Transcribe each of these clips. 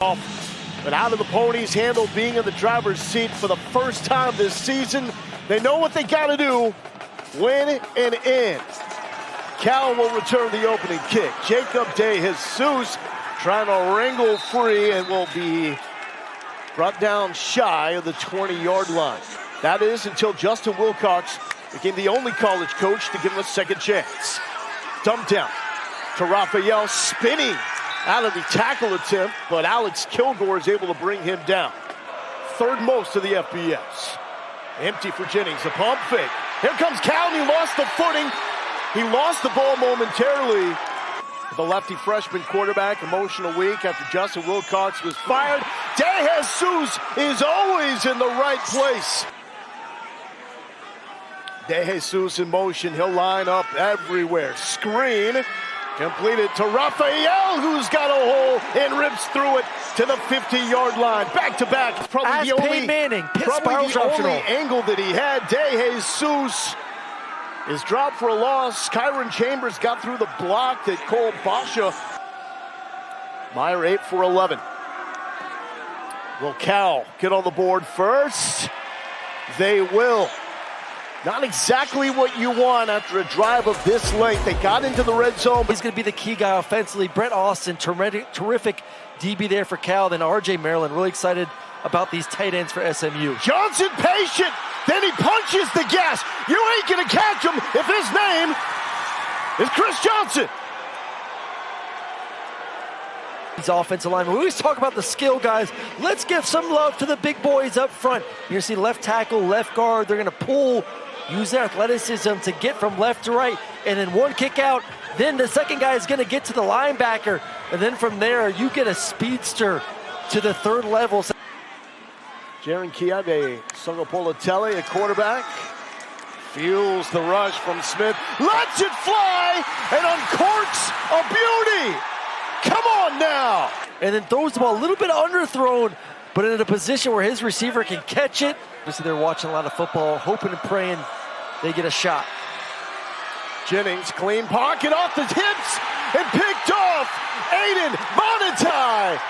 But how do the Ponies handle being in the driver's seat for the first time this season? They know what they got to do. Win and end. Cal will return the opening kick. Jacob De Jesus trying to wrangle free and will be brought down shy of the 20-yard line. That is until Justin Wilcox became the only college coach to give him a second chance. Dumped down to Rapheal, spinning out of the tackle attempt, but Alex Kilgore is able to bring him down. Third most of the FBS. Empty for Jennings, a pump fake. Here comes Cal, and he lost the footing. He lost the ball momentarily. The lefty freshman quarterback, emotional week after Justin Wilcox was fired. De Jesus is always in the right place. De Jesus in motion, he'll line up everywhere. Screen. Completed to Raphael, who's got a hole and rips through it to the 50-yard line. Back-to-back. Probably the only angle that he had. De Jesus is dropped for a loss. Kyron Chambers got through the block that Cole Basha. Meyer 8 for 11. Will Cal get on the board first? They will. Not exactly what you want after a drive of this length. They got into the red zone. He's going to be the key guy offensively. Brett Austin, terrific DB there for Cal. Then R.J. Maryland, really excited about these tight ends for SMU. Johnson patient, then he punches the gas. You ain't going to catch him if his name is Chris Johnson. These offensive linemen, we always talk about the skill guys. Let's give some love to the big boys up front. You're going to see left tackle, left guard. They're going to pull, use their athleticism to get from left to right, and then one kick out. Then the second guy is going to get to the linebacker, and then from there, you get a speedster to the third level. Jaron-Keawe Sagapolutele, a quarterback, feels the rush from Smith, lets it fly, and uncorks a beauty. Come on now! And then throws the ball a little bit underthrown, but in a position where his receiver can catch it. Obviously, they're watching a lot of football, hoping and praying they get a shot. Jennings, clean pocket off the hips, and picked off. Aiden Bonatai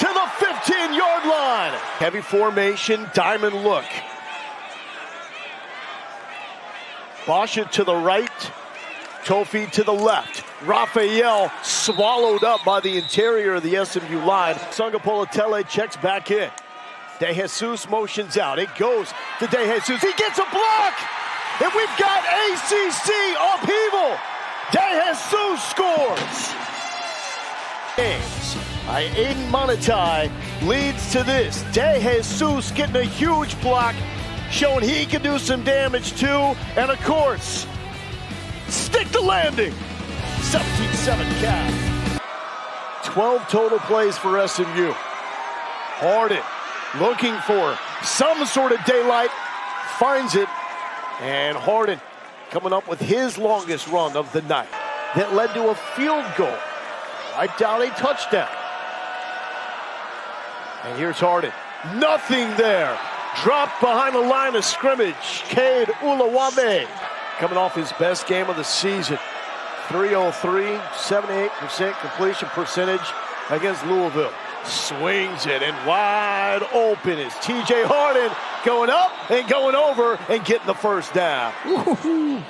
to the 15-yard line. Heavy formation, diamond look. Basha to the right, Tofi to the left. Raphael swallowed up by the interior of the SMU line. Sagapolutele checks back in. De Jesus motions out. It goes to De Jesus. He gets a block! And we've got ACC upheaval. De Jesus scores. By Aiden Bonatai leads to this. De Jesus getting a huge block, showing he can do some damage too. And of course, stick the landing. 17-7 Cal. 12 total plays for SMU. Harden looking for some sort of daylight, finds it, and Harden coming up with his longest run of the night. That led to a field goal, wiped out a touchdown. And here's Harden, nothing there. Dropped behind the line of scrimmage. Cade Ulawabe coming off his best game of the season. 303, 78% completion percentage against Louisville. Swings it and wide open is TJ Harden going up and going over and getting the first down. Woo-hoo-hoo.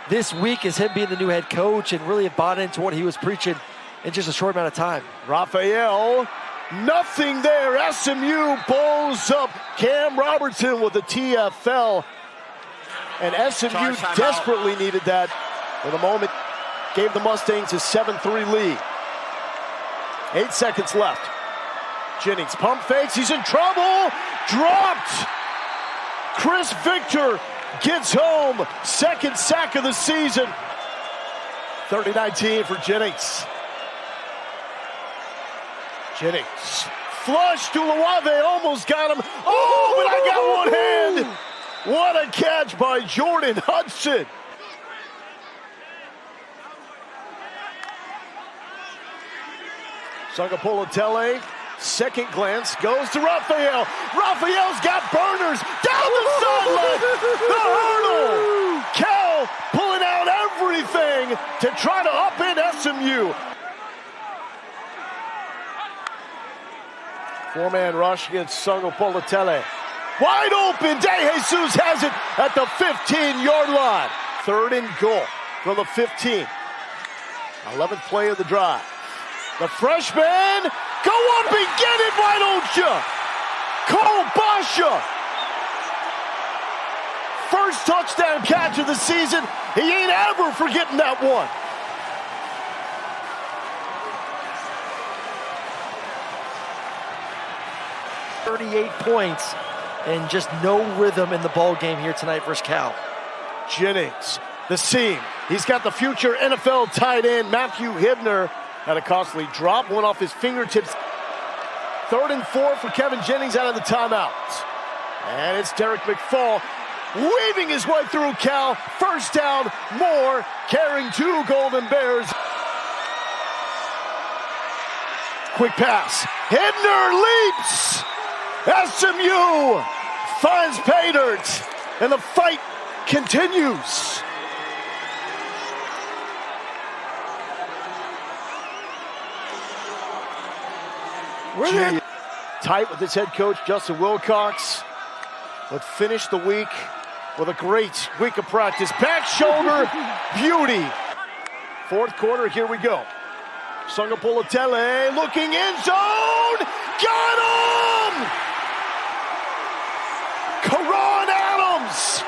This week is him being the new head coach and really bought into what he was preaching in just a short amount of time. Raphael, nothing there. SMU pulls up. Cam Robertson with the TFL. And SMU desperately needed that. For the moment, gave the Mustangs a 7-3 lead. 8 seconds left. Jennings pump fakes, he's in trouble. Dropped. Chris Victor gets home. Second sack of the season. 30-19 for Jennings. Jennings. Flush to Ulawabe, almost got him. Oh, but I got one hand. What a catch by Jordan Hudson. Sagapolutele, second glance, goes to Rapheal. Raphael's got burners down the sideline. The hurdle. Cal pulling out everything to try to upend SMU. Four-man rush against Sagapolutele. Wide open, De Jesus has it at the 15-yard line. 3rd and goal from the 15. 11th play of the drive. The freshman, go up and get it, why don't you? Cole Basha. First touchdown catch of the season. He ain't ever forgetting that one. .38 points and just no rhythm in the ball game here tonight versus Cal. Jennings, the seam. He's got the future NFL tight end, Matthew Hibner, had a costly drop, one off his fingertips. 3rd and 4 for Kevin Jennings out of the timeout. And it's Derek McFall weaving his way through Cal. First down, more, carrying 2 Golden Bears. Quick pass. Hibner leaps. SMU finds pay dirt, and the fight continues. Tight with his head coach, Justin Wilcox, but finished the week with a great week of practice. Back shoulder, beauty. 4th quarter, here we go. Sagapolutele looking end zone, got him! Karan Adams!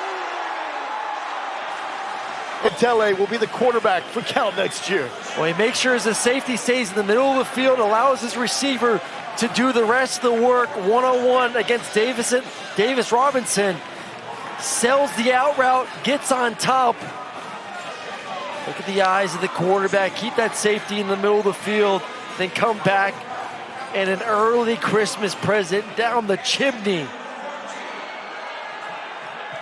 Polutele will be the quarterback for Cal next year. Well, he makes sure his safety stays in the middle of the field, allows his receiver to do the rest of the work one-on-one against Davis Robinson. Sells the out route, gets on top. Look at the eyes of the quarterback. Keep that safety in the middle of the field, then come back and an early Christmas present down the chimney.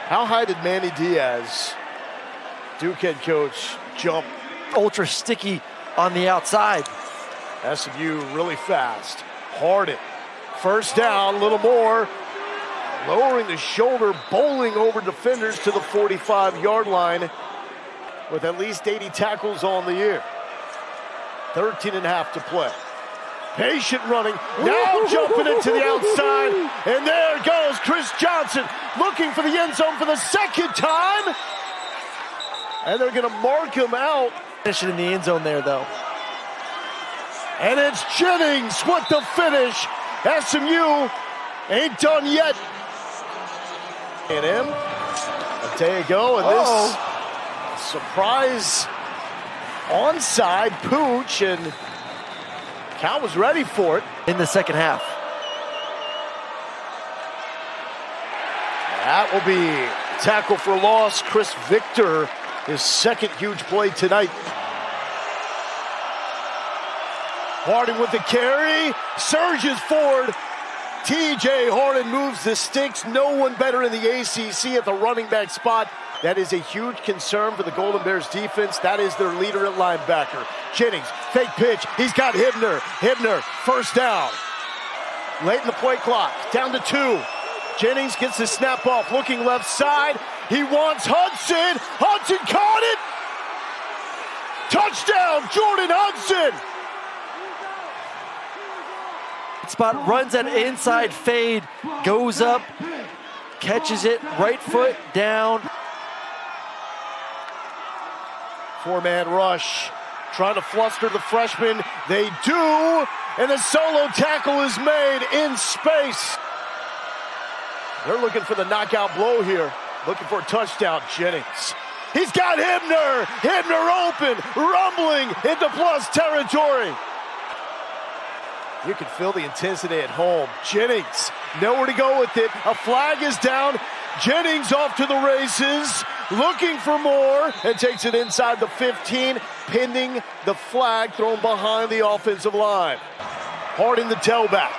How high did Manny Diaz, Duke head coach, jump? Ultra sticky on the outside. SMU really fast. Harden, first down, a little more. Lowering the shoulder, bowling over defenders to the 45-yard line with at least 80 tackles on the year. 13 and a half to play. Patient running, now jumping into the outside, and there goes Chris Johnson looking for the end zone for the 2nd time. And they're gonna mark him out. Finishing in the end zone there, though. And it's Jennings with the finish. SMU ain't done yet. And him a day ago, and this surprise onside pooch, and Cal was ready for it. In the 2nd half. That will be tackle for loss. Chris Victor, his 2nd huge play tonight. Harden with the carry, surges forward. TJ Harden moves the sticks. No one better in the ACC at the running back spot. That is a huge concern for the Golden Bears defense. That is their leader at linebacker. Jennings, fake pitch. He's got Hibner. Hibner, first down. Late in the play clock, down to 2. Jennings gets the snap off, looking left side. He wants Hudson. Hudson caught it. Touchdown, Jordan Hudson. Spot, runs that inside fade, goes up, catches it, right foot down. 4-man rush, trying to fluster the freshman. They do, and a solo tackle is made in space. They're looking for the knockout blow here, looking for a touchdown. Jennings, he's got Hibner. Hibner open, rumbling into plus territory. You can feel the intensity at home. Jennings, nowhere to go with it. A flag is down. Jennings off to the races, looking for more, and takes it inside the 15, pending the flag thrown behind the offensive line. Harden the tailback.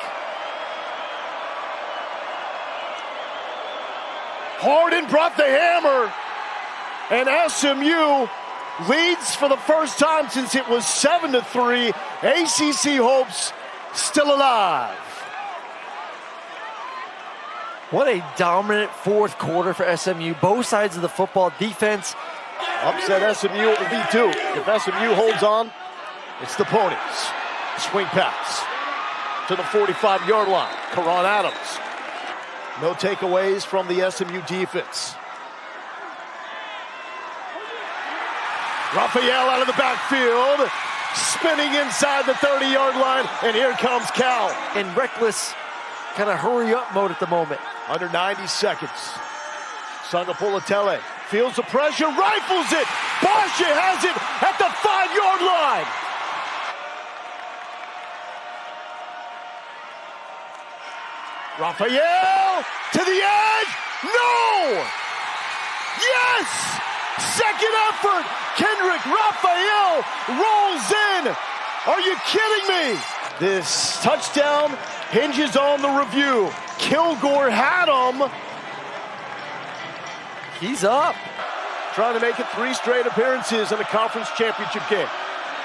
Harden brought the hammer, and SMU leads for the first time since it was 7-3. ACC hopes still alive. What a dominant 4th quarter for SMU. Both sides of the football. Defense. Upset SMU, it will be 2. If SMU holds on, it's the Ponies. Swing pass. to the 45-yard line. Karan Adams. No takeaways from the SMU defense. Rapheal out of the backfield, spinning inside the 30-yard line, and here comes Cal. In reckless kind of hurry-up mode at the moment. Under 90 seconds. Sagapolutele feels the pressure, rifles it. Basha has it at the 5-yard line. Rapheal to the edge. No! Yes! Second effort. Kendrick Raphael rolls in. Are you kidding me? This touchdown hinges on the review. Kilgore had him. He's up. Trying to make it 3 straight appearances in the conference championship game.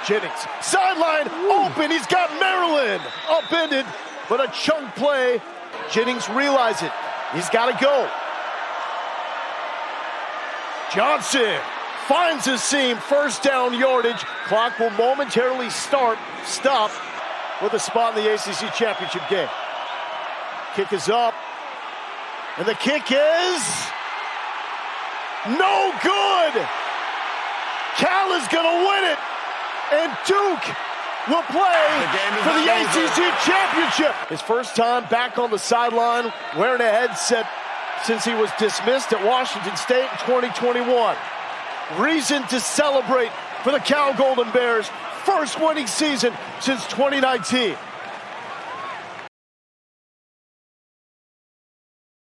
Jennings, sideline, open. He's got Maryland upended, but a chunk play. Jennings realizes it. He's got to go. Johnson finds his seam. First down yardage. Clock will momentarily stop with a spot in the ACC Championship game. Kick is up. And the kick is no good. Cal is going to win it. And Duke will play for the ACC Championship. His first time back on the sideline, wearing a headset since he was dismissed at Washington State in 2021. Reason to celebrate for the Cal Golden Bears. First winning season since 2019.